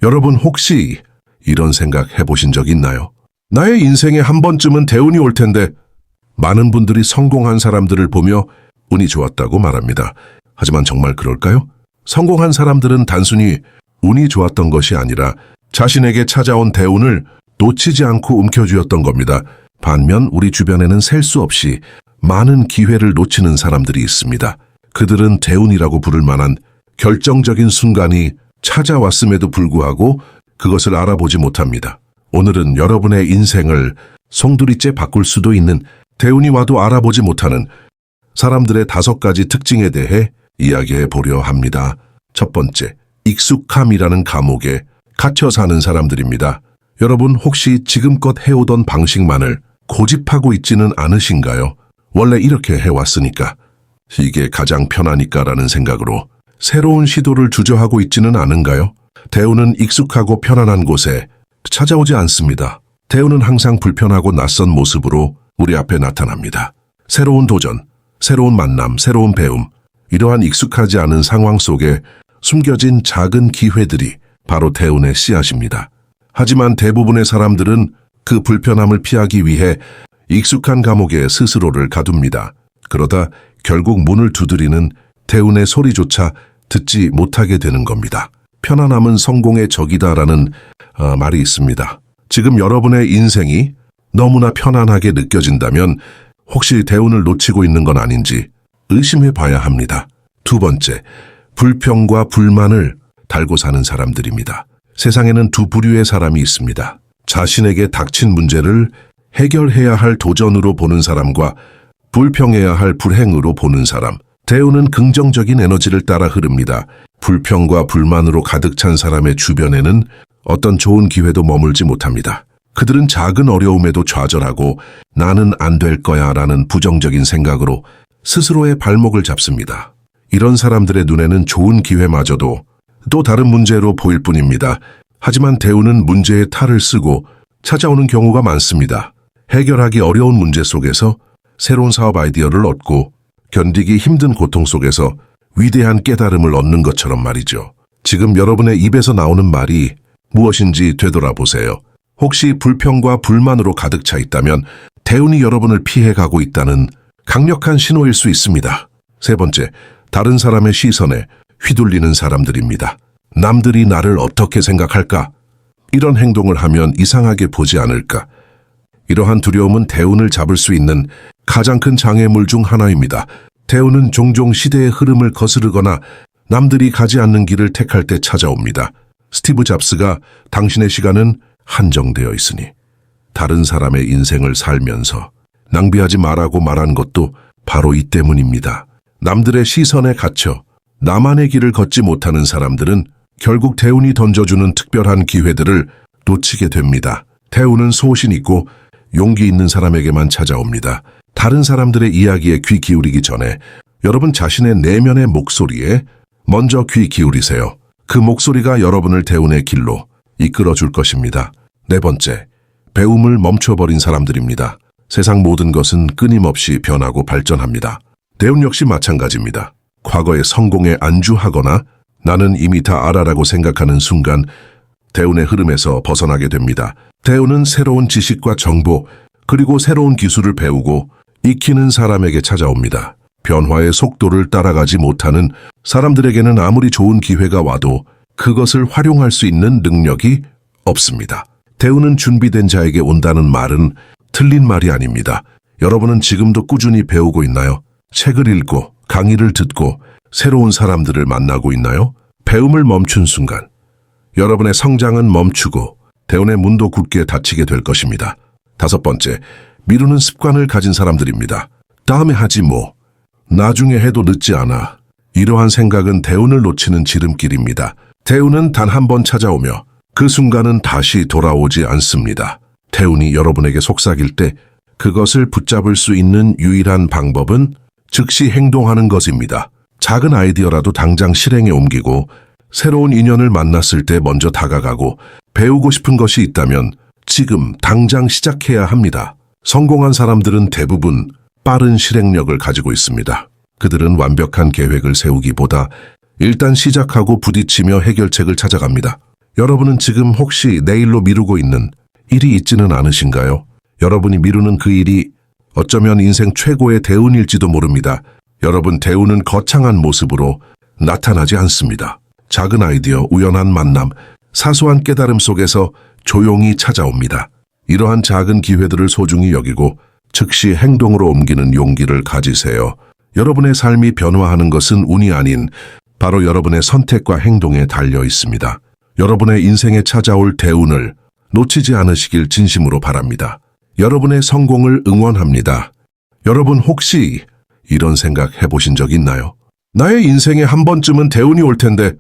여러분 혹시 이런 생각 해보신 적 있나요? 나의 인생에 한 번쯤은 대운이 올 텐데 많은 분들이 성공한 사람들을 보며 운이 좋았다고 말합니다. 하지만 정말 그럴까요? 성공한 사람들은 단순히 운이 좋았던 것이 아니라 자신에게 찾아온 대운을 놓치지 않고 움켜쥐었던 겁니다. 반면 우리 주변에는 셀 수 없이 많은 기회를 놓치는 사람들이 있습니다. 그들은 대운이라고 부를 만한 결정적인 순간이 찾아왔음에도 불구하고 그것을 알아보지 못합니다. 오늘은 여러분의 인생을 송두리째 바꿀 수도 있는 대운이 와도 알아보지 못하는 사람들의 5가지 특징에 대해 이야기해 보려 합니다. 첫 번째, 익숙함이라는 감옥에 갇혀 사는 사람들입니다. 여러분 혹시 지금껏 해오던 방식만을 고집하고 있지는 않으신가요? 원래 이렇게 해왔으니까, 이게 가장 편하니까라는 생각으로 새로운 시도를 주저하고 있지는 않은가요? 대운은 익숙하고 편안한 곳에 찾아오지 않습니다. 대운은 항상 불편하고 낯선 모습으로 우리 앞에 나타납니다. 새로운 도전, 새로운 만남, 새로운 배움, 이러한 익숙하지 않은 상황 속에 숨겨진 작은 기회들이 바로 대운의 씨앗입니다. 하지만 대부분의 사람들은 그 불편함을 피하기 위해 익숙한 감옥에 스스로를 가둡니다. 그러다 결국 문을 두드리는 대운의 소리조차 듣지 못하게 되는 겁니다. 편안함은 성공의 적이다라는 말이 있습니다. 지금 여러분의 인생이 너무나 편안하게 느껴진다면 혹시 대운을 놓치고 있는 건 아닌지 의심해 봐야 합니다. 두 번째, 불평과 불만을 달고 사는 사람들입니다. 세상에는 두 부류의 사람이 있습니다. 자신에게 닥친 문제를 해결해야 할 도전으로 보는 사람과 불평해야 할 불행으로 보는 사람. 대운은 긍정적인 에너지를 따라 흐릅니다. 불평과 불만으로 가득 찬 사람의 주변에는 어떤 좋은 기회도 머물지 못합니다. 그들은 작은 어려움에도 좌절하고 나는 안 될 거야 라는 부정적인 생각으로 스스로의 발목을 잡습니다. 이런 사람들의 눈에는 좋은 기회마저도 또 다른 문제로 보일 뿐입니다. 하지만 대운은 문제의 탈을 쓰고 찾아오는 경우가 많습니다. 해결하기 어려운 문제 속에서 새로운 사업 아이디어를 얻고 견디기 힘든 고통 속에서 위대한 깨달음을 얻는 것처럼 말이죠. 지금 여러분의 입에서 나오는 말이 무엇인지 되돌아보세요. 혹시 불평과 불만으로 가득 차 있다면 대운이 여러분을 피해가고 있다는 강력한 신호일 수 있습니다. 세 번째, 다른 사람의 시선에 휘둘리는 사람들입니다. 남들이 나를 어떻게 생각할까? 이런 행동을 하면 이상하게 보지 않을까? 이러한 두려움은 대운을 잡을 수 있는 가장 큰 장애물 중 하나입니다. 대운은 종종 시대의 흐름을 거스르거나 남들이 가지 않는 길을 택할 때 찾아옵니다. 스티브 잡스가 당신의 시간은 한정되어 있으니 다른 사람의 인생을 살면서 낭비하지 말라고 말한 것도 바로 이 때문입니다. 남들의 시선에 갇혀 나만의 길을 걷지 못하는 사람들은 결국 대운이 던져주는 특별한 기회들을 놓치게 됩니다. 대운은 소신 있고 용기 있는 사람에게만 찾아옵니다. 다른 사람들의 이야기에 귀 기울이기 전에 여러분 자신의 내면의 목소리에 먼저 귀 기울이세요. 그 목소리가 여러분을 대운의 길로 이끌어 줄 것입니다. 네 번째, 배움을 멈춰버린 사람들입니다. 세상 모든 것은 끊임없이 변하고 발전합니다. 대운 역시 마찬가지입니다. 과거의 성공에 안주하거나 나는 이미 다 알아라고 생각하는 순간 대운의 흐름에서 벗어나게 됩니다. 대운은 새로운 지식과 정보 그리고 새로운 기술을 배우고 익히는 사람에게 찾아옵니다. 변화의 속도를 따라가지 못하는 사람들에게는 아무리 좋은 기회가 와도 그것을 활용할 수 있는 능력이 없습니다. 대운은 준비된 자에게 온다는 말은 틀린 말이 아닙니다. 여러분은 지금도 꾸준히 배우고 있나요? 책을 읽고 강의를 듣고 새로운 사람들을 만나고 있나요? 배움을 멈춘 순간 여러분의 성장은 멈추고 대운의 문도 굳게 닫히게 될 것입니다. 다섯 번째, 미루는 습관을 가진 사람들입니다. 다음에 하지 뭐, 나중에 해도 늦지 않아. 이러한 생각은 대운을 놓치는 지름길입니다. 대운은 단 한 번 찾아오며 그 순간은 다시 돌아오지 않습니다. 대운이 여러분에게 속삭일 때 그것을 붙잡을 수 있는 유일한 방법은 즉시 행동하는 것입니다. 작은 아이디어라도 당장 실행에 옮기고 새로운 인연을 만났을 때 먼저 다가가고 배우고 싶은 것이 있다면 지금 당장 시작해야 합니다. 성공한 사람들은 대부분 빠른 실행력을 가지고 있습니다. 그들은 완벽한 계획을 세우기보다 일단 시작하고 부딪히며 해결책을 찾아갑니다. 여러분은 지금 혹시 내일로 미루고 있는 일이 있지는 않으신가요? 여러분이 미루는 그 일이 어쩌면 인생 최고의 대운일지도 모릅니다. 여러분, 대운은 거창한 모습으로 나타나지 않습니다. 작은 아이디어, 우연한 만남, 사소한 깨달음 속에서 조용히 찾아옵니다. 이러한 작은 기회들을 소중히 여기고 즉시 행동으로 옮기는 용기를 가지세요. 여러분의 삶이 변화하는 것은 운이 아닌 바로 여러분의 선택과 행동에 달려 있습니다. 여러분의 인생에 찾아올 대운을 놓치지 않으시길 진심으로 바랍니다. 여러분의 성공을 응원합니다. 여러분, 혹시 이런 생각 해보신 적 있나요? 나의 인생에 한 번쯤은 대운이 올 텐데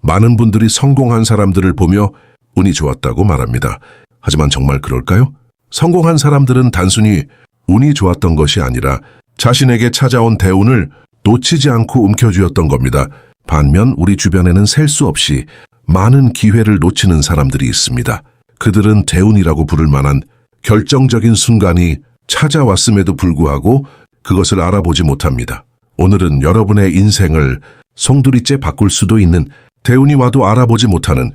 많은 분들이 성공한 사람들을 보며 운이 좋았다고 말합니다. 하지만 정말 그럴까요? 성공한 사람들은 단순히 운이 좋았던 것이 아니라 자신에게 찾아온 대운을 놓치지 않고 움켜쥐었던 겁니다. 반면 우리 주변에는 셀 수 없이 많은 기회를 놓치는 사람들이 있습니다. 그들은 대운이라고 부를 만한 결정적인 순간이 찾아왔음에도 불구하고 그것을 알아보지 못합니다. 오늘은 여러분의 인생을 송두리째 바꿀 수도 있는 대운이 와도 알아보지 못하는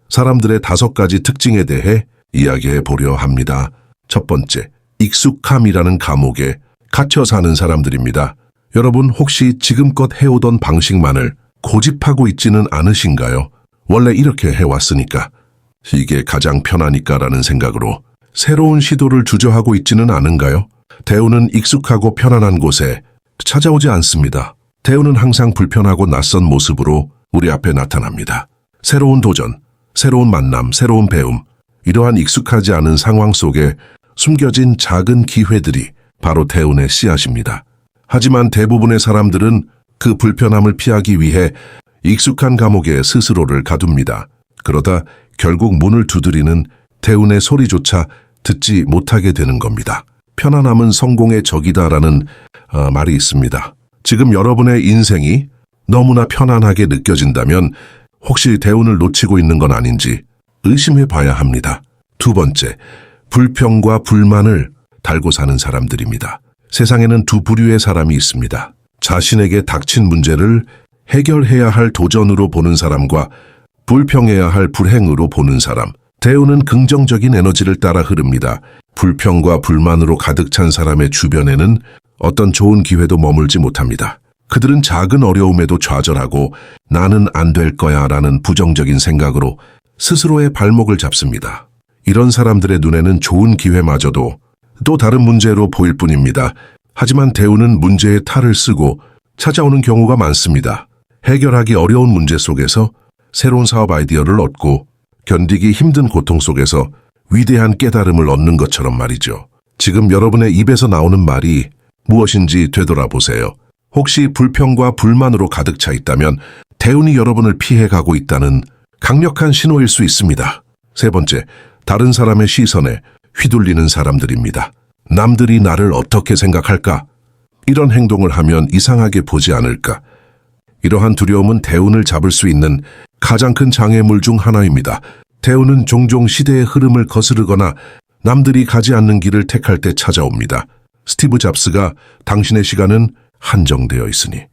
사람들의 5가지 특징에 대해 이야기해 보려 합니다. 첫 번째, 익숙함이라는 감옥에 갇혀 사는 사람들입니다. 여러분, 혹시 지금껏 해오던 방식만을 고집하고 있지는 않으신가요? 원래 이렇게 해왔으니까, 이게 가장 편하니까라는 생각으로 새로운 시도를 주저하고 있지는 않은가요? 대운은 익숙하고 편안한 곳에 찾아오지 않습니다. 대운은 항상 불편하고 낯선 모습으로 우리 앞에 나타납니다. 새로운 도전, 새로운 만남, 새로운 배움, 이러한 익숙하지 않은 상황 속에 숨겨진 작은 기회들이 바로 대운의 씨앗입니다. 하지만 대부분의 사람들은 그 불편함을 피하기 위해 익숙한 감옥에 스스로를 가둡니다. 그러다 결국 문을 두드리는 대운의 소리조차 듣지 못하게 되는 겁니다. 편안함은 성공의 적이다라는 말이 있습니다. 지금 여러분의 인생이 너무나 편안하게 느껴진다면 혹시 대운을 놓치고 있는 건 아닌지 의심해 봐야 합니다. 두 번째, 불평과 불만을 달고 사는 사람들입니다. 세상에는 두 부류의 사람이 있습니다. 자신에게 닥친 문제를 해결해야 할 도전으로 보는 사람과 불평해야 할 불행으로 보는 사람. 대운은 긍정적인 에너지를 따라 흐릅니다. 불평과 불만으로 가득 찬 사람의 주변에는 어떤 좋은 기회도 머물지 못합니다. 그들은 작은 어려움에도 좌절하고 나는 안 될 거야 라는 부정적인 생각으로 스스로의 발목을 잡습니다. 이런 사람들의 눈에는 좋은 기회마저도 또 다른 문제로 보일 뿐입니다. 하지만 대운은 문제의 탈을 쓰고 찾아오는 경우가 많습니다. 해결하기 어려운 문제 속에서 새로운 사업 아이디어를 얻고 견디기 힘든 고통 속에서 위대한 깨달음을 얻는 것처럼 말이죠. 지금 여러분의 입에서 나오는 말이 무엇인지 되돌아보세요. 혹시 불평과 불만으로 가득 차 있다면 대운이 여러분을 피해가고 있다는 강력한 신호일 수 있습니다. 세 번째, 다른 사람의 시선에 휘둘리는 사람들입니다. 남들이 나를 어떻게 생각할까? 이런 행동을 하면 이상하게 보지 않을까? 이러한 두려움은 대운을 잡을 수 있는 가장 큰 장애물 중 하나입니다. 대운은 종종 시대의 흐름을 거스르거나 남들이 가지 않는 길을 택할 때 찾아옵니다. 스티브 잡스가 당신의 시간은 한정되어 있으니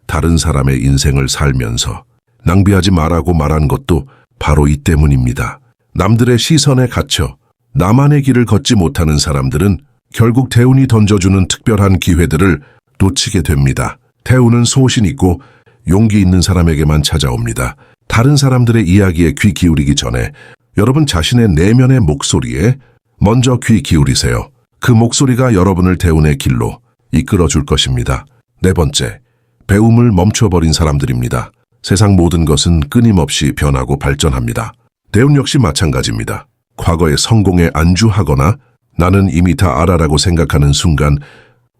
다른 사람의 인생을 살면서 낭비하지 말라고 말한 것도 바로 이 때문입니다. 남들의 시선에 갇혀 나만의 길을 걷지 못하는 사람들은 결국 대운이 던져주는 특별한 기회들을 놓치게 됩니다. 대운은 소신 있고 용기 있는 사람에게만 찾아옵니다. 다른 사람들의 이야기에 귀 기울이기 전에 여러분 자신의 내면의 목소리에 먼저 귀 기울이세요. 그 목소리가 여러분을 대운의 길로 이끌어 줄 것입니다. 네 번째, 배움을 멈춰버린 사람들입니다. 세상 모든 것은 끊임없이 변하고 발전합니다. 대운 역시 마찬가지입니다. 과거의 성공에 안주하거나 나는 이미 다 알아라고 생각하는 순간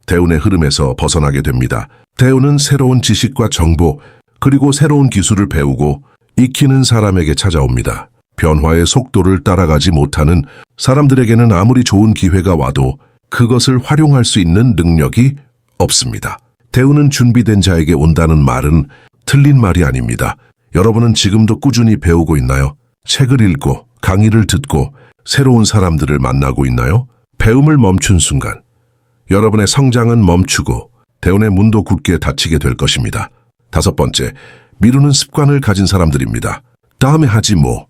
대운의 흐름에서 벗어나게 됩니다. 대운은 새로운 지식과 정보 그리고 새로운 기술을 배우고 익히는 사람에게 찾아옵니다. 변화의 속도를 따라가지 못하는 사람들에게는 아무리 좋은 기회가 와도 그것을 활용할 수 있는 능력이 없습니다. 대운은 준비된 자에게 온다는 말은 틀린 말이 아닙니다. 여러분은 지금도 꾸준히 배우고 있나요? 책을 읽고 강의를 듣고 새로운 사람들을 만나고 있나요? 배움을 멈춘 순간 여러분의 성장은 멈추고 대운의 문도 굳게 닫히게 될 것입니다. 다섯 번째, 미루는 습관을 가진 사람들입니다. 다음에 하지 뭐,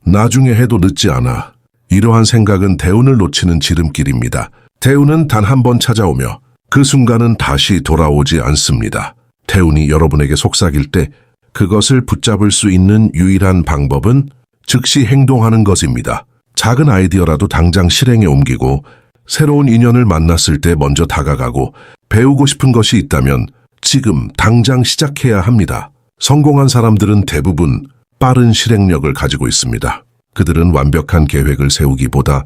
나중에 해도 늦지 않아. 이러한 생각은 대운을 놓치는 지름길입니다. 대운은 단 한 번 찾아오며 그 순간은 다시 돌아오지 않습니다. 대운이 여러분에게 속삭일 때 그것을 붙잡을 수 있는 유일한 방법은 즉시 행동하는 것입니다. 작은 아이디어라도 당장 실행에 옮기고 새로운 인연을 만났을 때 먼저 다가가고 배우고 싶은 것이 있다면 지금 당장 시작해야 합니다. 성공한 사람들은 대부분 빠른 실행력을 가지고 있습니다. 그들은 완벽한 계획을 세우기보다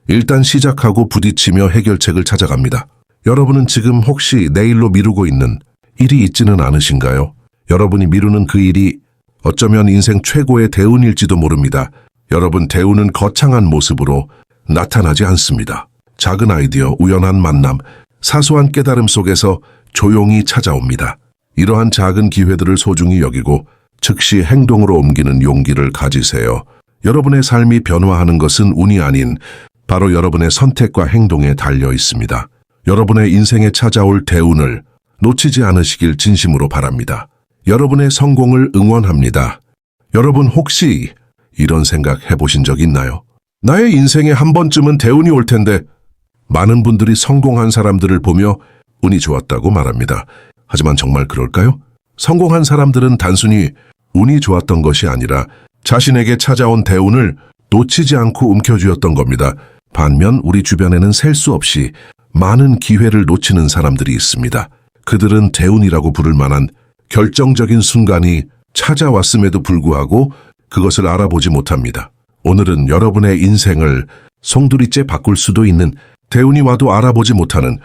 일단 시작하고 부딪히며 해결책을 찾아갑니다. 여러분은 지금 혹시 내일로 미루고 있는 일이 있지는 않으신가요? 여러분이 미루는 그 일이 어쩌면 인생 최고의 대운일지도 모릅니다. 여러분, 대운은 거창한 모습으로 나타나지 않습니다. 작은 아이디어, 우연한 만남, 사소한 깨달음 속에서 조용히 찾아옵니다. 이러한 작은 기회들을 소중히 여기고 즉시 행동으로 옮기는 용기를 가지세요. 여러분의 삶이 변화하는 것은 운이 아닌 바로 여러분의 선택과 행동에 달려 있습니다. 여러분의 인생에 찾아올 대운을 놓치지 않으시길 진심으로 바랍니다. 여러분의 성공을 응원합니다. 여러분 혹시 이런 생각 해보신 적 있나요? 나의 인생에 한 번쯤은 대운이 올 텐데 많은 분들이 성공한 사람들을 보며 운이 좋았다고 말합니다. 하지만 정말 그럴까요? 성공한 사람들은 단순히 운이 좋았던 것이 아니라 자신에게 찾아온 대운을 놓치지 않고 움켜쥐었던 겁니다. 반면 우리 주변에는 셀 수 없이 많은 기회를 놓치는 사람들이 있습니다. 그들은 대운이라고 부를 만한 결정적인 순간이 찾아왔음에도 불구하고 그것을 알아보지 못합니다. 오늘은 여러분의 인생을 송두리째 바꿀 수도 있는 대운이 와도 알아보지 못하는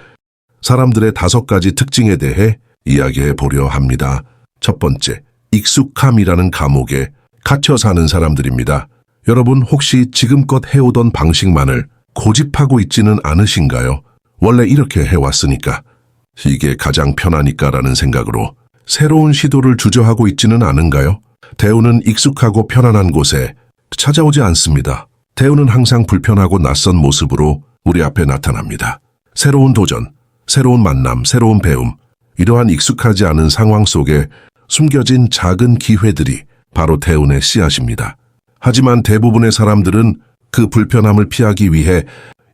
사람들의 5가지 특징에 대해 이야기해 보려 합니다. 첫 번째, 익숙함이라는 감옥에 갇혀 사는 사람들입니다. 여러분 혹시 지금껏 해오던 방식만을 고집하고 있지는 않으신가요? 원래 이렇게 해왔으니까, 이게 가장 편하니까라는 생각으로 새로운 시도를 주저하고 있지는 않은가요? 대운은 익숙하고 편안한 곳에 찾아오지 않습니다. 대운은 항상 불편하고 낯선 모습으로 우리 앞에 나타납니다. 새로운 도전, 새로운 만남, 새로운 배움, 이러한 익숙하지 않은 상황 속에 숨겨진 작은 기회들이 바로 대운의 씨앗입니다. 하지만 대부분의 사람들은 그 불편함을 피하기 위해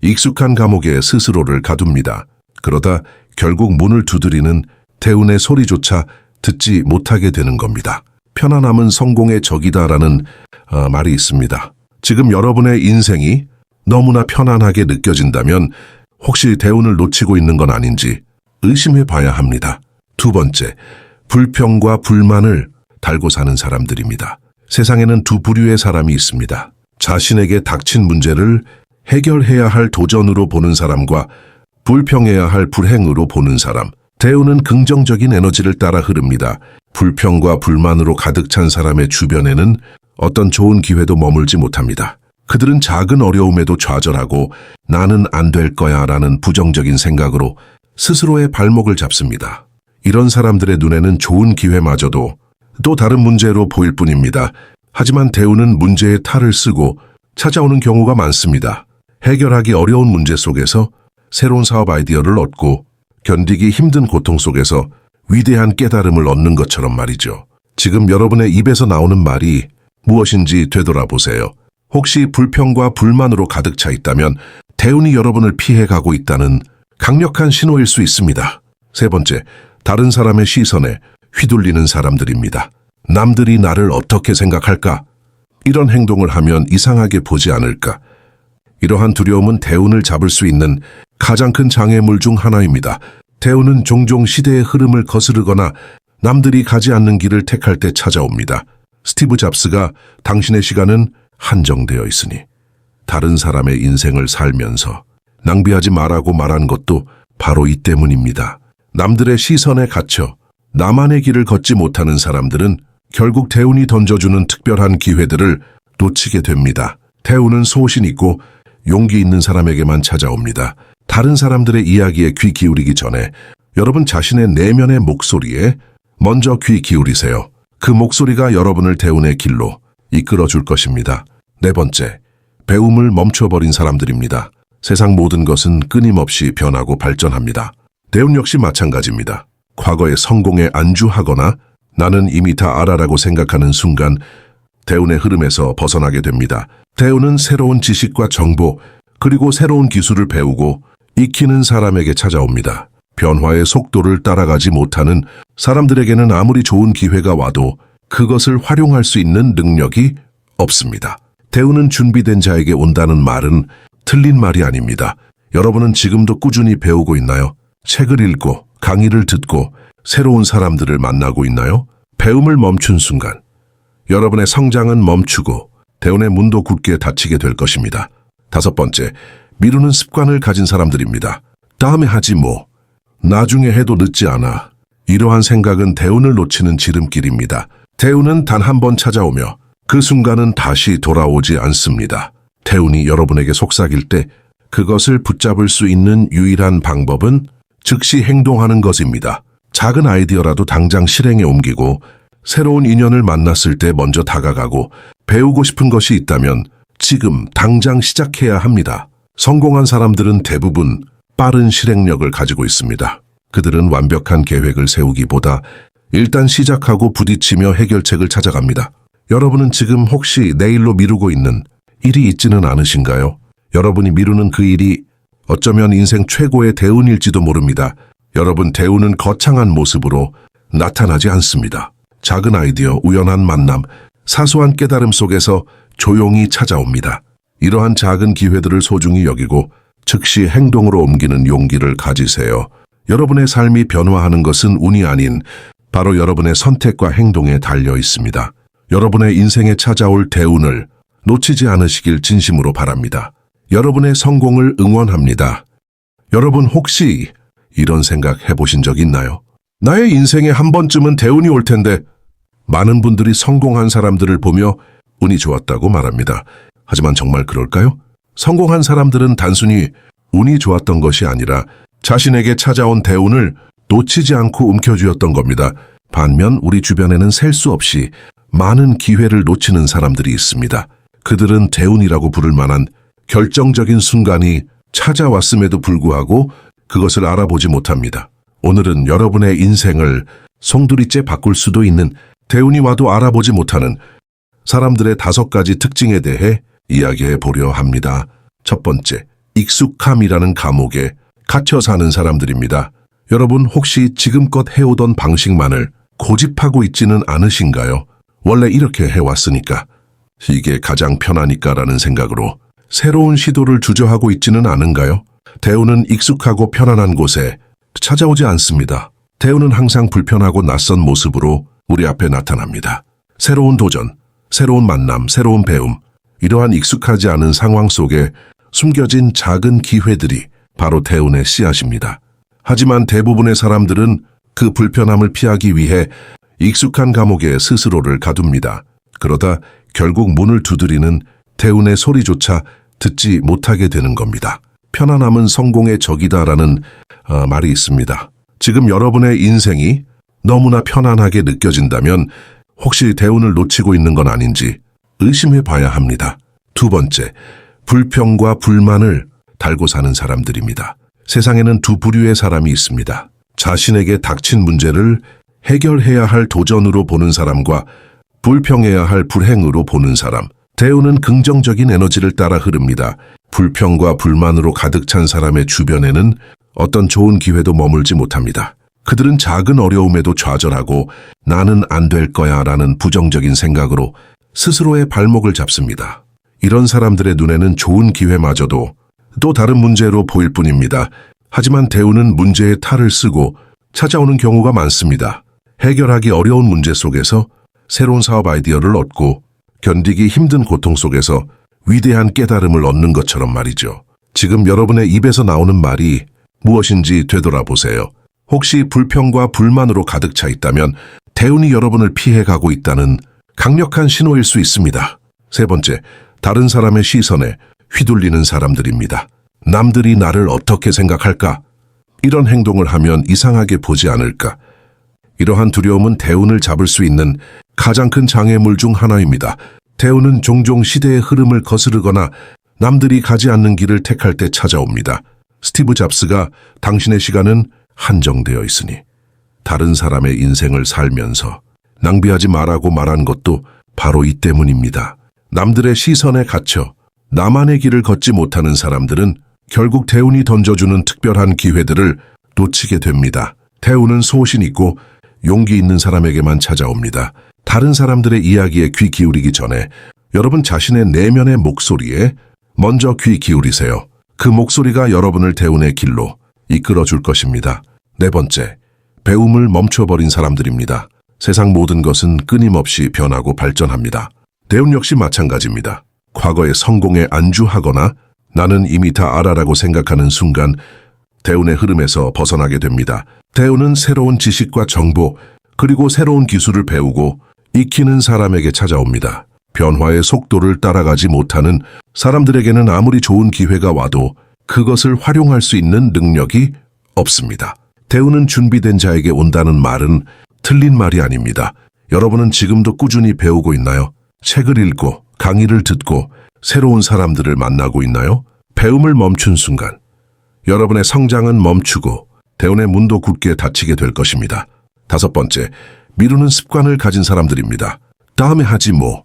익숙한 감옥에 스스로를 가둡니다. 그러다 결국 문을 두드리는 대운의 소리조차 듣지 못하게 되는 겁니다. 편안함은 성공의 적이다라는 말이 있습니다. 지금 여러분의 인생이 너무나 편안하게 느껴진다면 혹시 대운을 놓치고 있는 건 아닌지 의심해 봐야 합니다. 두 번째, 불평과 불만을 달고 사는 사람들입니다. 세상에는 두 부류의 사람이 있습니다. 자신에게 닥친 문제를 해결해야 할 도전으로 보는 사람과 불평해야 할 불행으로 보는 사람. 대운은 긍정적인 에너지를 따라 흐릅니다. 불평과 불만으로 가득 찬 사람의 주변에는 어떤 좋은 기회도 머물지 못합니다. 그들은 작은 어려움에도 좌절하고 나는 안 될 거야 라는 부정적인 생각으로 스스로의 발목을 잡습니다. 이런 사람들의 눈에는 좋은 기회마저도 또 다른 문제로 보일 뿐입니다. 하지만 대운은 문제의 탈을 쓰고 찾아오는 경우가 많습니다. 해결하기 어려운 문제 속에서 새로운 사업 아이디어를 얻고 견디기 힘든 고통 속에서 위대한 깨달음을 얻는 것처럼 말이죠. 지금 여러분의 입에서 나오는 말이 무엇인지 되돌아보세요. 혹시 불평과 불만으로 가득 차 있다면 대운이 여러분을 피해가고 있다는 강력한 신호일 수 있습니다. 세 번째, 다른 사람의 시선에 휘둘리는 사람들입니다. 남들이 나를 어떻게 생각할까? 이런 행동을 하면 이상하게 보지 않을까? 이러한 두려움은 대운을 잡을 수 있는 가장 큰 장애물 중 하나입니다. 대운은 종종 시대의 흐름을 거스르거나 남들이 가지 않는 길을 택할 때 찾아옵니다. 스티브 잡스가 당신의 시간은 한정되어 있으니 다른 사람의 인생을 살면서 낭비하지 말라고 말한 것도 바로 이 때문입니다. 남들의 시선에 갇혀 나만의 길을 걷지 못하는 사람들은 결국 대운이 던져주는 특별한 기회들을 놓치게 됩니다. 대운은 소신 있고 용기 있는 사람에게만 찾아옵니다. 다른 사람들의 이야기에 귀 기울이기 전에 여러분 자신의 내면의 목소리에 먼저 귀 기울이세요. 그 목소리가 여러분을 대운의 길로 이끌어줄 것입니다. 네 번째, 배움을 멈춰버린 사람들입니다. 세상 모든 것은 끊임없이 변하고 발전합니다. 대운 역시 마찬가지입니다. 과거의 성공에 안주하거나 나는 이미 다 알아라고 생각하는 순간 대운의 흐름에서 벗어나게 됩니다. 대운은 새로운 지식과 정보, 그리고 새로운 기술을 배우고 익히는 사람에게 찾아옵니다. 변화의 속도를 따라가지 못하는 사람들에게는 아무리 좋은 기회가 와도 그것을 활용할 수 있는 능력이 없습니다. 대운은 준비된 자에게 온다는 말은 틀린 말이 아닙니다. 여러분은 지금도 꾸준히 배우고 있나요? 책을 읽고 강의를 듣고 새로운 사람들을 만나고 있나요? 배움을 멈춘 순간 여러분의 성장은 멈추고 대운의 문도 굳게 닫히게 될 것입니다. 5번째, 미루는 습관을 가진 사람들입니다. 다음에 하지 뭐, 나중에 해도 늦지 않아. 이러한 생각은 대운을 놓치는 지름길입니다. 대운은 단 한 번 찾아오며 그 순간은 다시 돌아오지 않습니다. 대운이 여러분에게 속삭일 때 그것을 붙잡을 수 있는 유일한 방법은 즉시 행동하는 것입니다. 작은 아이디어라도 당장 실행에 옮기고 새로운 인연을 만났을 때 먼저 다가가고 배우고 싶은 것이 있다면 지금 당장 시작해야 합니다. 성공한 사람들은 대부분 빠른 실행력을 가지고 있습니다. 그들은 완벽한 계획을 세우기보다 일단 시작하고 부딪히며 해결책을 찾아갑니다. 여러분은 지금 혹시 내일로 미루고 있는 일이 있지는 않으신가요? 여러분이 미루는 그 일이 어쩌면 인생 최고의 대운일지도 모릅니다. 여러분, 대운은 거창한 모습으로 나타나지 않습니다. 작은 아이디어, 우연한 만남, 사소한 깨달음 속에서 조용히 찾아옵니다. 이러한 작은 기회들을 소중히 여기고 즉시 행동으로 옮기는 용기를 가지세요. 여러분의 삶이 변화하는 것은 운이 아닌 바로 여러분의 선택과 행동에 달려 있습니다. 여러분의 인생에 찾아올 대운을 놓치지 않으시길 진심으로 바랍니다. 여러분의 성공을 응원합니다. 여러분, 혹시 이런 생각 해보신 적 있나요? 나의 인생에 한 번쯤은 대운이 올 텐데 많은 분들이 성공한 사람들을 보며 운이 좋았다고 말합니다. 하지만 정말 그럴까요? 성공한 사람들은 단순히 운이 좋았던 것이 아니라 자신에게 찾아온 대운을 놓치지 않고 움켜쥐었던 겁니다. 반면 우리 주변에는 셀 수 없이 많은 기회를 놓치는 사람들이 있습니다. 그들은 대운이라고 부를 만한 결정적인 순간이 찾아왔음에도 불구하고 그것을 알아보지 못합니다. 오늘은 여러분의 인생을 송두리째 바꿀 수도 있는 대운이 와도 알아보지 못하는 사람들의 5가지 특징에 대해 이야기해 보려 합니다. 첫 번째, 익숙함이라는 감옥에 갇혀 사는 사람들입니다. 여러분, 혹시 지금껏 해오던 방식만을 고집하고 있지는 않으신가요? 원래 이렇게 해왔으니까, 이게 가장 편하니까라는 생각으로 새로운 시도를 주저하고 있지는 않은가요? 대운은 익숙하고 편안한 곳에 찾아오지 않습니다. 대운은 항상 불편하고 낯선 모습으로 우리 앞에 나타납니다. 새로운 도전, 새로운 만남, 새로운 배움, 이러한 익숙하지 않은 상황 속에 숨겨진 작은 기회들이 바로 대운의 씨앗입니다. 하지만 대부분의 사람들은 그 불편함을 피하기 위해 익숙한 감옥에 스스로를 가둡니다. 그러다 결국 문을 두드리는 대운의 소리조차 듣지 못하게 되는 겁니다. 편안함은 성공의 적이다라는 말이 있습니다. 지금 여러분의 인생이 너무나 편안하게 느껴진다면 혹시 대운을 놓치고 있는 건 아닌지 의심해 봐야 합니다. 두 번째, 불평과 불만을 달고 사는 사람들입니다. 세상에는 두 부류의 사람이 있습니다. 자신에게 닥친 문제를 해결해야 할 도전으로 보는 사람과 불평해야 할 불행으로 보는 사람. 대운은 긍정적인 에너지를 따라 흐릅니다. 불평과 불만으로 가득 찬 사람의 주변에는 어떤 좋은 기회도 머물지 못합니다. 그들은 작은 어려움에도 좌절하고 나는 안 될 거야 라는 부정적인 생각으로 스스로의 발목을 잡습니다. 이런 사람들의 눈에는 좋은 기회마저도 또 다른 문제로 보일 뿐입니다. 하지만 대운은 문제의 탈을 쓰고 찾아오는 경우가 많습니다. 해결하기 어려운 문제 속에서 새로운 사업 아이디어를 얻고 견디기 힘든 고통 속에서 위대한 깨달음을 얻는 것처럼 말이죠. 지금 여러분의 입에서 나오는 말이 무엇인지 되돌아보세요. 혹시 불평과 불만으로 가득 차 있다면 대운이 여러분을 피해가고 있다는 강력한 신호일 수 있습니다. 세 번째, 다른 사람의 시선에 휘둘리는 사람들입니다. 남들이 나를 어떻게 생각할까? 이런 행동을 하면 이상하게 보지 않을까? 이러한 두려움은 대운을 잡을 수 있는 가장 큰 장애물 중 하나입니다. 대운은 종종 시대의 흐름을 거스르거나 남들이 가지 않는 길을 택할 때 찾아옵니다. 스티브 잡스가 당신의 시간은 한정되어 있으니 다른 사람의 인생을 살면서 낭비하지 말라고 말한 것도 바로 이 때문입니다. 남들의 시선에 갇혀 나만의 길을 걷지 못하는 사람들은 결국 대운이 던져주는 특별한 기회들을 놓치게 됩니다. 대운은 소신 있고 용기 있는 사람에게만 찾아옵니다. 다른 사람들의 이야기에 귀 기울이기 전에 여러분 자신의 내면의 목소리에 먼저 귀 기울이세요. 그 목소리가 여러분을 대운의 길로 이끌어 줄 것입니다. 네 번째, 배움을 멈춰버린 사람들입니다. 세상 모든 것은 끊임없이 변하고 발전합니다. 대운 역시 마찬가지입니다. 과거의 성공에 안주하거나 나는 이미 다 알아라고 생각하는 순간 대운의 흐름에서 벗어나게 됩니다. 대운은 새로운 지식과 정보 그리고 새로운 기술을 배우고 익히는 사람에게 찾아옵니다. 변화의 속도를 따라가지 못하는 사람들에게는 아무리 좋은 기회가 와도 그것을 활용할 수 있는 능력이 없습니다. 대운은 준비된 자에게 온다는 말은 틀린 말이 아닙니다. 여러분은 지금도 꾸준히 배우고 있나요? 책을 읽고 강의를 듣고 새로운 사람들을 만나고 있나요? 배움을 멈춘 순간 여러분의 성장은 멈추고 대운의 문도 굳게 닫히게 될 것입니다. 다섯 번째, 미루는 습관을 가진 사람들입니다. 다음에 하지 뭐,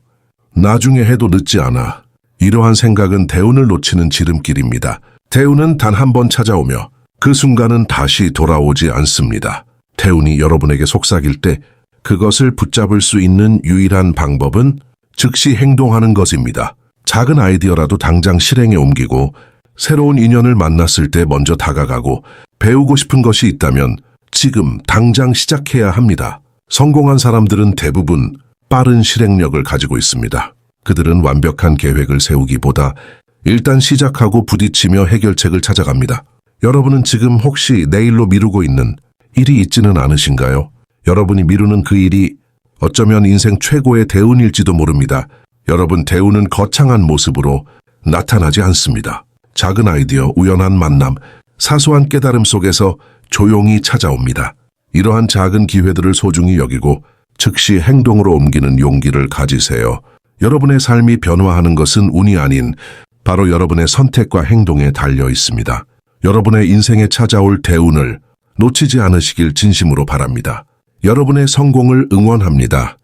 나중에 해도 늦지 않아. 이러한 생각은 대운을 놓치는 지름길입니다. 대운은 단 한 번 찾아오며 그 순간은 다시 돌아오지 않습니다. 대운이 여러분에게 속삭일 때 그것을 붙잡을 수 있는 유일한 방법은 즉시 행동하는 것입니다. 작은 아이디어라도 당장 실행에 옮기고 새로운 인연을 만났을 때 먼저 다가가고 배우고 싶은 것이 있다면 지금 당장 시작해야 합니다. 성공한 사람들은 대부분 빠른 실행력을 가지고 있습니다. 그들은 완벽한 계획을 세우기보다 일단 시작하고 부딪히며 해결책을 찾아갑니다. 여러분은 지금 혹시 내일로 미루고 있는 일이 있지는 않으신가요? 여러분이 미루는 그 일이 어쩌면 인생 최고의 대운일지도 모릅니다. 여러분, 대운은 거창한 모습으로 나타나지 않습니다. 작은 아이디어, 우연한 만남, 사소한 깨달음 속에서 조용히 찾아옵니다. 이러한 작은 기회들을 소중히 여기고 즉시 행동으로 옮기는 용기를 가지세요. 여러분의 삶이 변화하는 것은 운이 아닌 바로 여러분의 선택과 행동에 달려 있습니다. 여러분의 인생에 찾아올 대운을 놓치지 않으시길 진심으로 바랍니다. 여러분의 성공을 응원합니다.